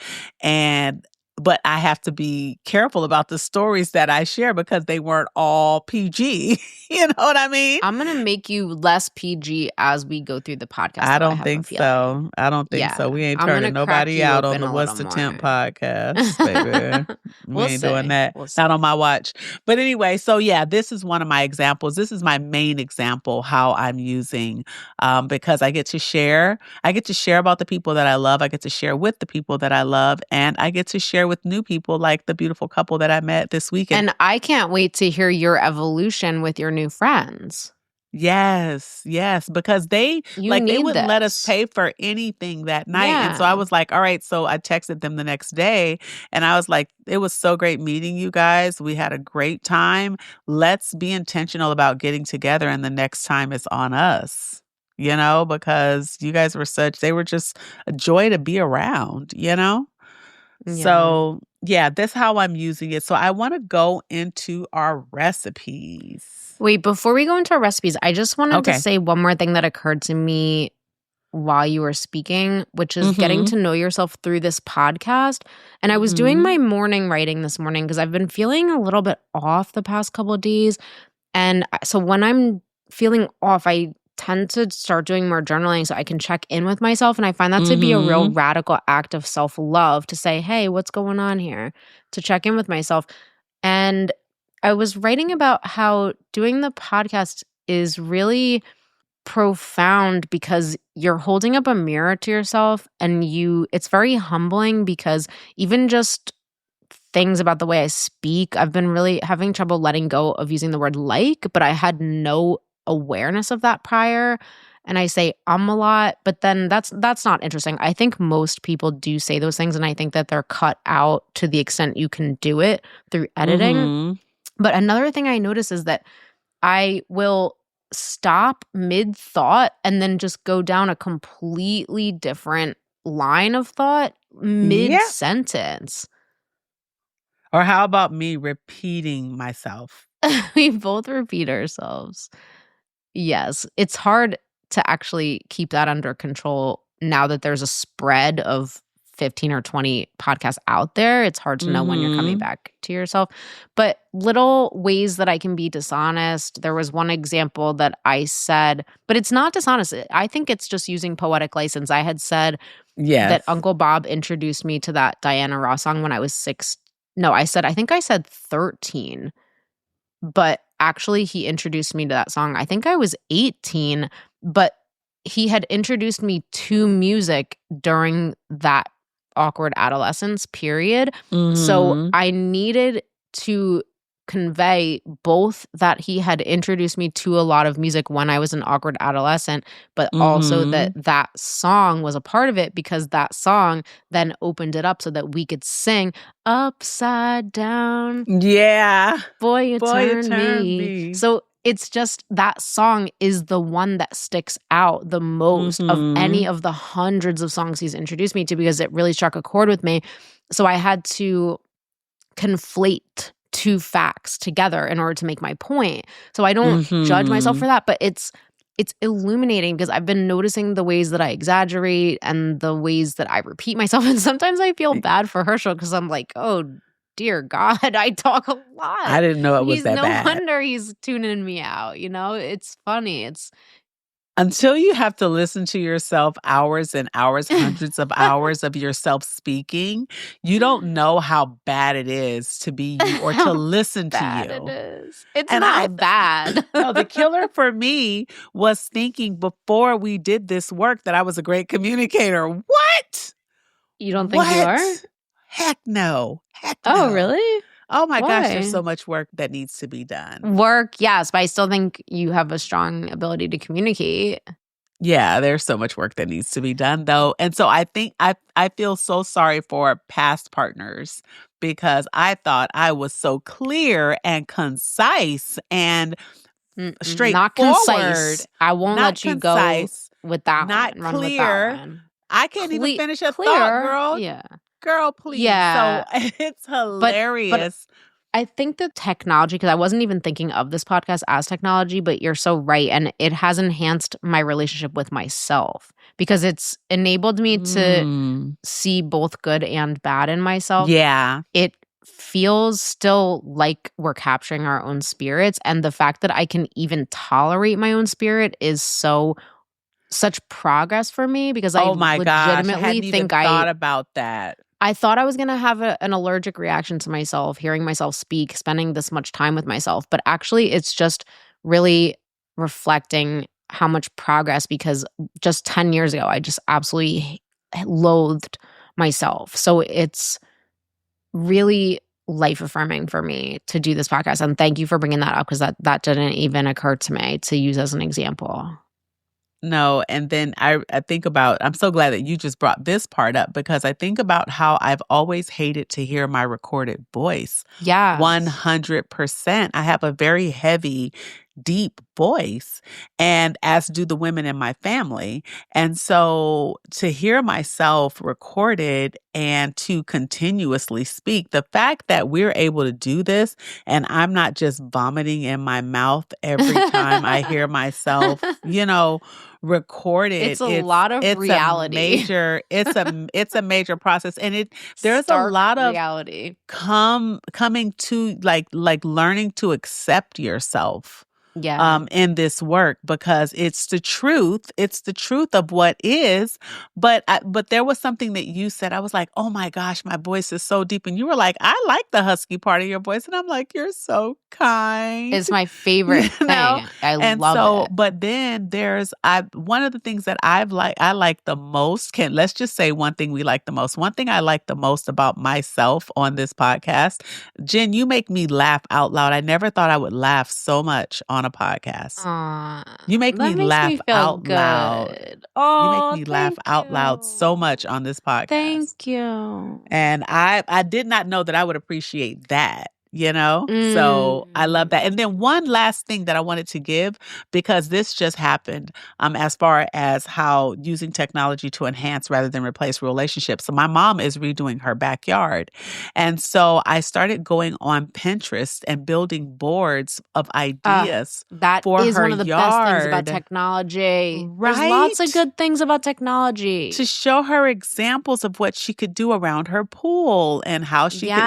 But I have to be careful about the stories that I share because they weren't all PG. You know what I mean? I'm going to make you less PG as we go through the podcast, I though, I don't have a think feeling. so. I don't think Yeah. so. We ain't I'm going to turning crack nobody you out on open the a What's little the Temp more. podcast, baby. We We'll ain't doing see. that. We'll see. Not on my watch. But anyway, so yeah, this is one of my examples. This is my main example how I'm using because I get to share. I get to share about the people that I love. I get to share with the people that I love. And I get to share with new people like the beautiful couple that I met this weekend. And I can't wait to hear your evolution with your new friends. Yes, because they You need wouldn't let us this. pay for anything that night. And so I Yeah. was like, all right. So I texted them the next day and I was like, it was so great meeting you guys. We had a great time. Let's be intentional about getting together. And the next time it's on us, because you guys they were just a joy to be around, Yeah. So yeah, that's how I'm using it. So I want to go into our recipes. Wait, before we go into our recipes, I just wanted to Okay. say one more thing that occurred to me while you were speaking, which is getting Mm-hmm. to know yourself through this podcast. And I was doing Mm-hmm. my morning writing this morning because I've been feeling a little bit off the past couple of days. And so when I'm feeling off, I tend to start doing more journaling so I can check in with myself. And I find that to be a real Mm-hmm. radical act of self-love to say, hey, what's going on here? To check in with myself. And I was writing about how doing the podcast is really profound because you're holding up a mirror to yourself and it's very humbling because even just things about the way I speak, I've been really having trouble letting go of using the word like, but I had no awareness of that prior. And I say a lot, but then that's not interesting. I think most people do say those things and I think that they're cut out to the extent you can do it through editing. Mm-hmm. But another thing I notice is that I will stop mid-thought and then just go down a completely different line of thought Yeah. mid-sentence. Or how about me repeating myself? We both repeat ourselves. Yes, it's hard to actually keep that under control now that there's a spread of 15 or 20 podcasts out there. It's hard to know when you're coming Mm-hmm. back to yourself. But little ways that I can be dishonest. There was one example that I said, but it's not dishonest. I think it's just using poetic license. I had said that Yes. Uncle Bob introduced me to that Diana Ross song when I was 6. No, I think I said 13. But actually, he introduced me to that song. I think I was 18, but he had introduced me to music during that awkward adolescence period. So Mhm. I needed to convey both that he had introduced me to a lot of music when I was an awkward adolescent, but also that Mhm. that song was a part of it because that song then opened it up so that we could sing upside down. Yeah. Boy, you Boy, you turned turned me. me. So it's just that song is the one that sticks out the most of any Mhm. of the hundreds of songs he's introduced me to because it really struck a chord with me. So I had to conflate two facts together in order to make my point. So I don't judge myself for Mhm. that, but it's illuminating because I've been noticing the ways that I exaggerate and the ways that I repeat myself. And sometimes I feel bad for Herschel because I'm like, oh dear God, I talk a I lot. didn't know it was He's that no bad. wonder he's tuning me out, you know? It's funny. It's Until you have to listen to yourself hours and hours, hundreds of hours of yourself speaking, you don't know how bad it is to be you or to how listen to bad it you. is. It's And I not bad. no, the killer for me was thinking before we did this work that I was a great communicator. What? You don't think you are? What? Heck no. Heck Oh, no. really? Oh my gosh, there's Why? so much work that needs to be done. Work, yes, but I still think you have a strong ability to communicate. Yeah, there's so much work that needs to be done though. And so I think I feel so sorry for past partners because I thought I was so clear and concise and Mm-mm, not straightforward, concise. I won't not let you go concise, with that not one. Run with that clear. one. I can't even finish a thought, Clear, girl. yeah. Girl, please. So Yeah, it's but hilarious. I think the technology, because I wasn't even thinking of this podcast as technology, but you're so right. And it has enhanced my relationship with myself because it's enabled me to Mm, see both good and bad in myself. yeah. It feels still like we're capturing our own spirits. And the fact that I can even tolerate my own spirit is such progress for me because I Oh my gosh, I legitimately hadn't even think I thought about that. I thought I was gonna have an allergic reaction to myself, hearing myself speak, spending this much time with myself, but actually it's just really reflecting how much progress because just 10 years ago, I just absolutely loathed myself. So it's really life affirming for me to do this podcast, and thank you for bringing that up because that didn't even occur to me to use as an example. No, and then I think about I'm so glad that you just brought this part up because I think about how I've always hated to hear my recorded voice. Yes. 100%. I have a very heavy, deep voice, and as do the women in my family. And so to hear myself recorded and to continuously speak, the fact that we're able to do this and I'm not just vomiting in my mouth every time I hear myself, recorded, It's a lot of it's a reality. major it's a major process, and there's a Stark lot of reality. coming to like learning to accept yourself Yeah. in this work because it's the truth of what is. But there was something that you said. I was like, oh my gosh, my voice is so deep, and you were like, I like the husky part of your voice, and I'm like, you're so kind. It's my you favorite know thing. I and love so it. but then there's I one of the things that I like the most, can let's just say one thing we like the most. One thing I like the most about myself on this podcast, Jen, you make me laugh out loud. I never thought I would laugh so much on a podcast. Aw, You make that me makes laugh me feel out loud. good. You make Oh, me laugh thank out loud so much you. on this podcast. Thank you. And I did not know that I would appreciate that, So I love that. And then Mm. one last thing that I wanted to give, because this just happened, as far as how using technology to enhance rather than replace relationships. So my mom is redoing her backyard. And so I started going on Pinterest and building boards of ideas That for is her one of the best things about yard. technology. There's lots of Right? good things about technology. To show her examples of what she could do around her pool and how she could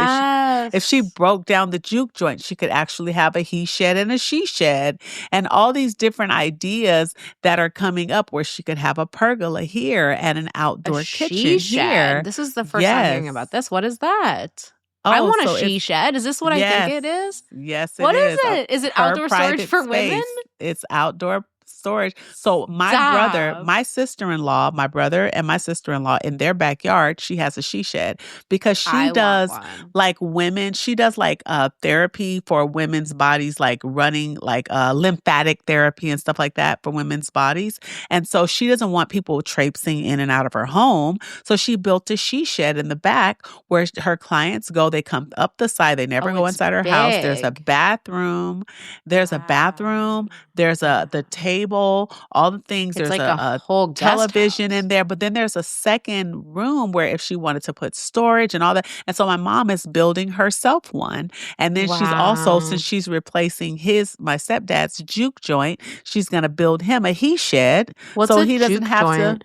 if she Yes. broke down the juke joint, she could actually have a he shed and a she shed, and all these different ideas that are coming up where she could have a pergola here and an A outdoor she kitchen shed? here. This is the first time hearing Yes. about this. What is that? I Oh, want a so she it's shed. Is this what I think yes. it is? Yes, it What is is. it? Is it Her outdoor storage private for women? space. It's outdoor storage. So Stop. my sister-in-law, my brother and my sister-in-law in their backyard, she has a she shed because she I want does one. like women, she does like therapy for women's bodies, like running like lymphatic therapy and stuff like that for women's bodies. And so she doesn't want people traipsing in and out of her home. So she built a she shed in the back where her clients go. They come up the side. They never Oh, go it's inside her house. There's a big. bathroom. There's a Wow. bathroom. There's the Wow. table, all the things. It's There's like a a whole guest television house. in there, but then there's a second room where if she wanted to put storage and all that. And so my mom is building herself one. And then she's also, since Wow. she's replacing my stepdad's juke joint, she's going to build him a he shed What's so a he doesn't juke have to. joint?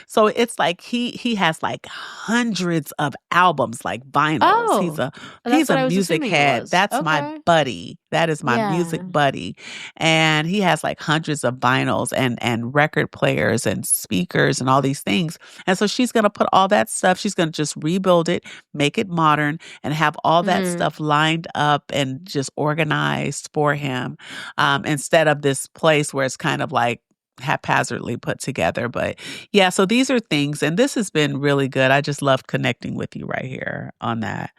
So it's like he has like hundreds of albums, like vinyls. Oh, He's that's what a I was music assuming it head. was. That's my Okay. buddy. That is my music Yeah. buddy. And he has like hundreds of vinyls and record players and speakers and all these things. And so she's gonna put all that stuff, she's gonna just rebuild it, make it modern, and have all that Mm. stuff lined up and just organized for him. Instead of this place where it's kind of like haphazardly put together. But yeah, so these are things, and this has been really good. I just loved connecting with you right here on that.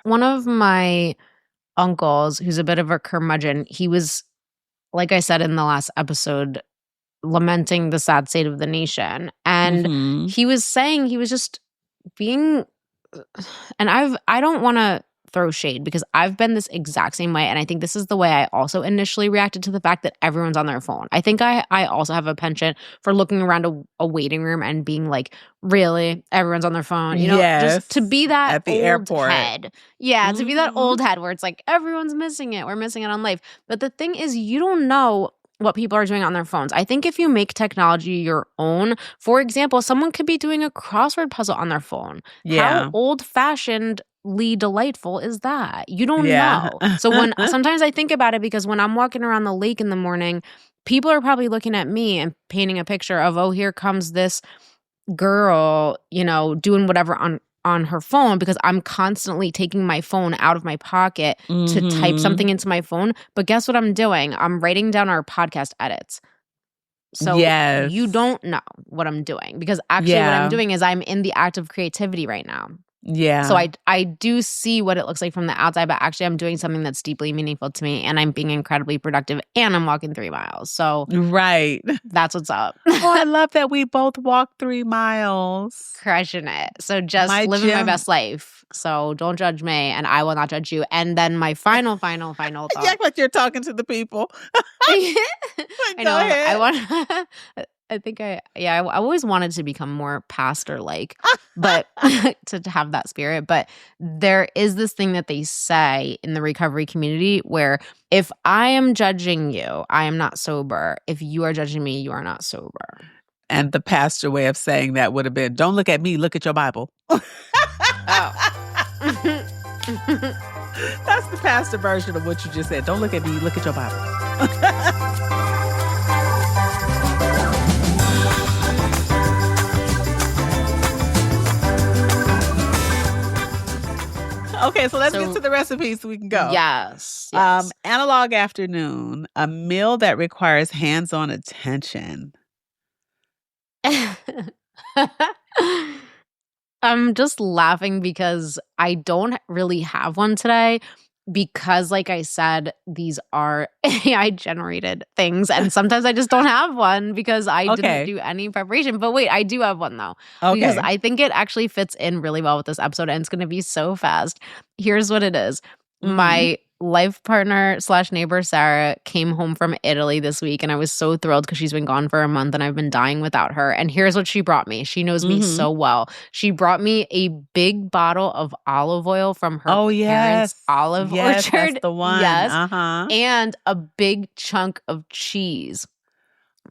One of my uncles, who's a bit of a curmudgeon, he was, like I said in the last episode, lamenting the sad state of the nation. And Hmm. he was saying he was just being, and I don't want to throw shade because I've been this exact same way, and I think this is the way I also initially reacted to the fact that everyone's on their phone. I think I also have a penchant for looking around a waiting room and being like, really, everyone's on their phone, just to Yes, be that at the old airport. head. Yeah, to be that Hmm. old head where it's like everyone's missing it, we're missing it on life. But the thing is, you don't know what people are doing on their phones. I think if you make technology your own, for example, someone could be doing a crossword puzzle on their phone. How Yeah, old-fashionedly delightful is that? You don't yeah. know. So when sometimes I think about it because when I'm walking around the lake in the morning, people are probably looking at me and painting a picture of, oh, here comes this girl, doing whatever on her phone because I'm constantly taking my phone out of my pocket to type Hmm. something into my phone. But guess what I'm doing? I'm writing down our podcast edits. So you Yes. don't know what I'm doing because actually what I'm Yeah. doing is I'm in the act of creativity right now. So Yeah. I do see what it looks like from the outside, but actually I'm doing something that's deeply meaningful to me and I'm being incredibly productive and I'm walking 3 miles. So Right. that's what's up. Oh, I love that we both walked 3 miles. Crushing it. So just My living my gym. best life. So don't judge me and I will not judge you. And then my final You thought. act like you're talking to the people. I Go know. I ahead. want I think I always wanted to become more pastor like, but to have that spirit. But there is this thing that they say in the recovery community where if I am judging you, I am not sober. If you are judging me, you are not sober. And the pastor way of saying that would have been, don't look at me, look at your Bible. Oh. That's the pastor version of what you just said. Don't look at me, look at your Bible. Okay, so let's get to the recipe so we can go. Yes. Analog afternoon, a meal that requires hands-on attention. I'm just laughing because I don't really have one today because, like I said, these are AI generated things. And sometimes I just don't have one because I didn't Okay. do any preparation. But wait, I do have one though, because Okay. I think it actually fits in really well with this episode and it's going to be so fast. Here's what it is. Mhm. My life partner / neighbor, Sarah, came home from Italy this week and I was so thrilled because she's been gone for a month and I've been dying without her. And here's what she brought me. She knows me Mhm. so well. She brought me a big bottle of olive oil from her Oh, parents' yes. olive Yes, orchard. that's the one. Yes. Uh-huh. And a big chunk of cheese.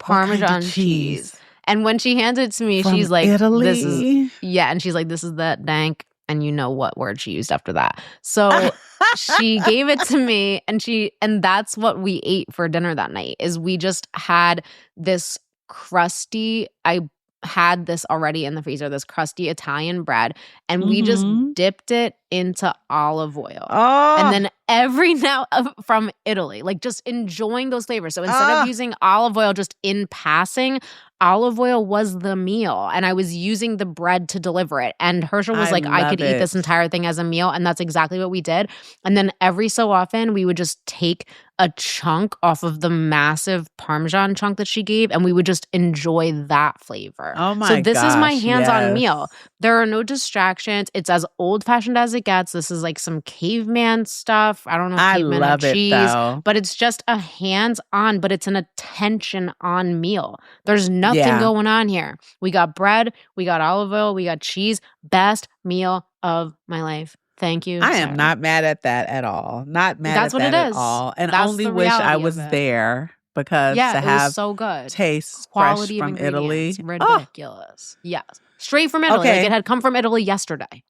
What kind of Parmesan cheese. cheese? And when she handed it to me, From she's like, this is, Italy? yeah. And she's like, this is that dank. And you know what word she used after that. So she gave it to me and that's what we ate for dinner that night is we just had this crusty, I had this already in the freezer, this crusty Italian bread, and we just Mhm. dipped it into olive oil. And Oh. then every now from Italy, like just enjoying those flavors. So instead of Ah. using olive oil just in passing, olive oil was the meal, and I was using the bread to deliver it. And Herschel was I like, I could love eat this it. entire thing as a meal, and that's exactly what we did. And then every so often, we would just take a chunk off of the massive Parmesan chunk that she gave, and we would just enjoy that flavor. Oh So my this is my gosh, hands-on meal. yes. There are no distractions. It's as old-fashioned as it gets. This is like some caveman stuff. I don't know if I cavemen had love it, cheese, though. but it's just a hands-on, but it's an attention-on meal. There's nothing Yeah. going on here. We got bread, we got olive oil, we got cheese. Best meal of my life. Thank you, I am Sarah. not mad at that at all. Not mad That's at what it that at is. all, and That's only the wish I reality of was it. there because Yeah, to it was have so good. taste fresh Quality of from ingredients, Italy. Oh, ridiculous. Yes. Straight from Italy, like it okay. had come from Italy yesterday.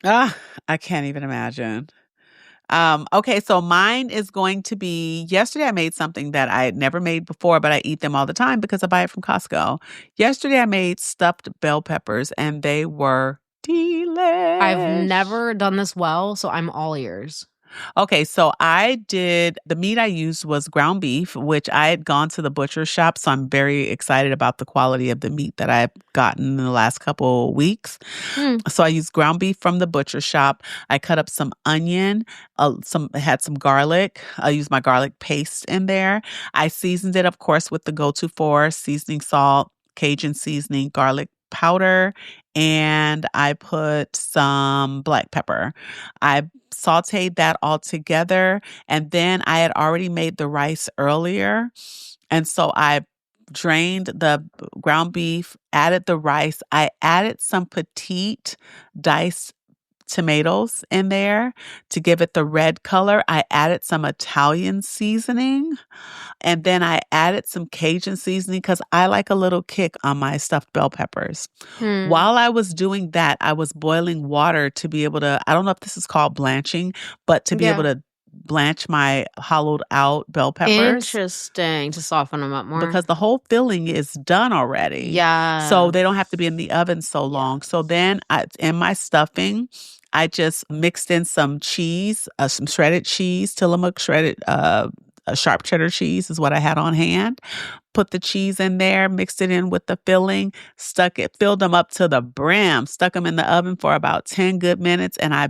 Ah, I can't even imagine. Okay, so mine is going to be yesterday I made something that I had never made before, but I eat them all the time because I buy it from Costco. Yesterday I made stuffed bell peppers and they were I've delish. never done this well, so I'm all ears. Okay, so the meat I used was ground beef, which I had gone to the butcher shop. So I'm very excited about the quality of the meat that I've gotten in the last couple weeks. Mm, So I used ground beef from the butcher shop. I cut up some onion, had some garlic. I used my garlic paste in there. I seasoned it, of course, with the go-to for seasoning salt, Cajun seasoning, garlic powder, and I put some black pepper. I sauteed that all together, and then I had already made the rice earlier, and so I drained the ground beef, added the rice. I added some petite diced tomatoes in there to give it the red color. I added some Italian seasoning, and then I added some Cajun seasoning because I like a little kick on my stuffed bell peppers. hmm. While I was doing that, I was boiling water to be able to, I don't know if this is called blanching, but to be able Yeah. to blanch my hollowed out bell peppers Interesting, to soften them up more. because the whole filling is done already. So Yes. they don't have to be in the oven so long. So Yes. then in my stuffing, I just mixed in some cheese, some shredded cheese, Tillamook shredded, sharp cheddar cheese is what I had on hand. Put the cheese in there, mixed it in with the filling, filled them up to the brim, stuck them in the oven for about 10 good minutes, and I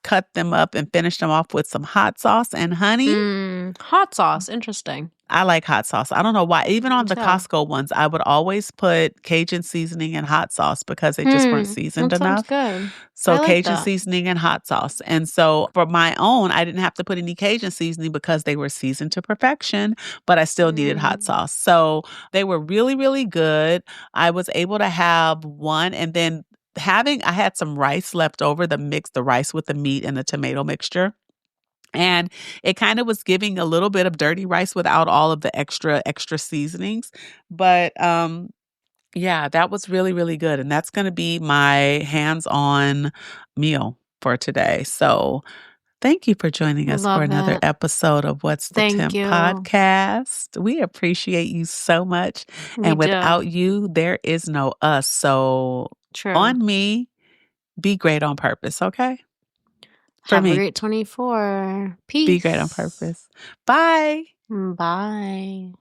cut them up and finished them off with some hot sauce and honey. Hot sauce, interesting. I like hot sauce. I don't know why. Even Me on the too. Costco ones, I would always put Cajun seasoning and hot sauce because they just weren't seasoned That sounds enough. good. I So like Cajun that. seasoning and hot sauce. And so for my own, I didn't have to put any Cajun seasoning because they were seasoned to perfection, but I still needed hot Mm. sauce. So they were really, really good. I was able to have one and then I had some rice left over, the rice with the meat and the tomato mixture. And it kind of was giving a little bit of dirty rice without all of the extra seasonings. But yeah, that was really, really good. And that's going to be my hands-on meal for today. So thank you for joining us for Love another it. episode of What's the Thank Temp you. podcast. We appreciate you so much. We And do. without you, there is no us. So True. on me, be great on purpose, okay? For Have a me, great 24. be great on Peace. purpose. Bye. Bye.